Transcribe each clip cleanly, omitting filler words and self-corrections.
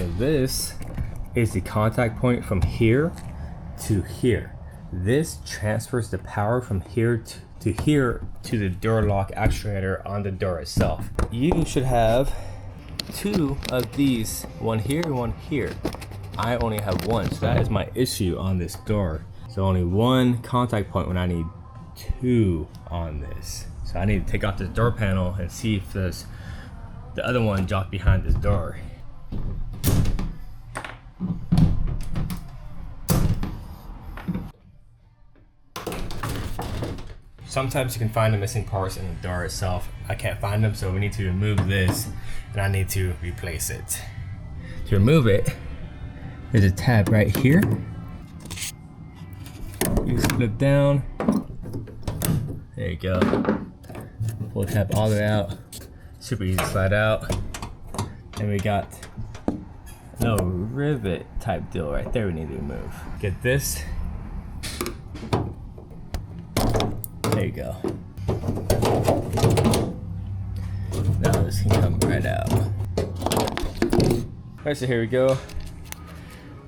And this is the contact point from here to here. This transfers the power from here to here to the door lock actuator on the door itself. You should have two of these, one here and one here. I only have one, so that is my issue on this door. So only one contact point when I need two on this. So I need to take off this door panel and see if the other one dropped behind this door. Sometimes you can find the missing parts in the door itself. I can't find them, so we need to remove this and I need to replace it. To remove it, there's a tab right here. You flip down. There you go. Pull the tab all the way out. Super easy to slide out. And we got no rivet type deal right there we need to remove. Get this. There you go. Now this can come right out. Alright, so here we go.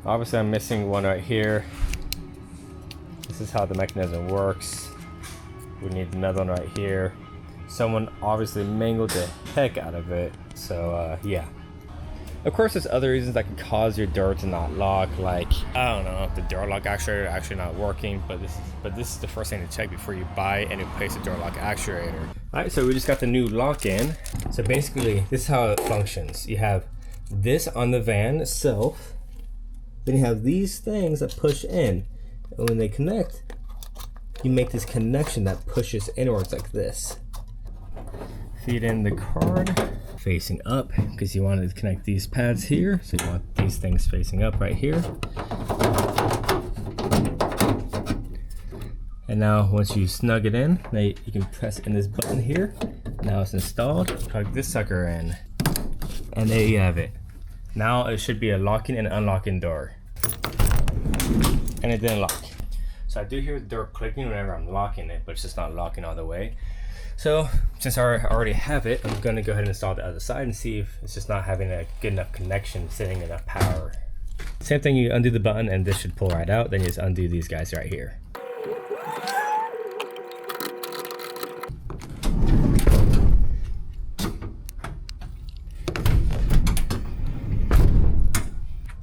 Obviously I'm missing one right here. This is how the mechanism works. We need another one right here. Someone obviously mangled the heck out of it, so yeah. Of course there's other reasons that can cause your door to not lock, like, I don't know, the door lock actuator actually not working, but this is the first thing to check before you buy and replace the door lock actuator. Alright, so we just got the new lock in. So basically, this is how it functions. You have this on the van itself, then you have these things that push in, and when they connect, you make this connection that pushes inwards like this. Feed in the card facing up because you want to connect these pads here, so you want these things facing up right here. And now once you snug it in, now you can press in this button here. Now it's installed. Plug this sucker in, and there you have it. Now it should be a locking and unlocking door, and it didn't lock. So I do hear the door clicking whenever I'm locking it, but it's just not locking all the way. So since I already have it, I'm gonna go ahead and install the other side and see if it's just not having a good enough connection, sending enough power. Same thing, you undo the button and this should pull right out. Then you just undo these guys right here.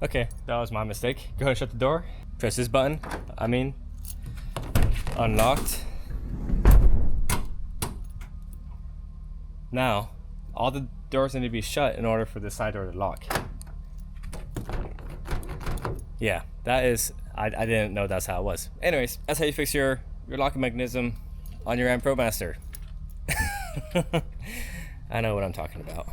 Okay, that was my mistake. Go ahead and shut the door. Press this button. Unlocked. Now, all the doors need to be shut in order for the side door to lock. Yeah, that is, I didn't know that's how it was. Anyways, that's how you fix your locking mechanism on your ProMaster. I know what I'm talking about.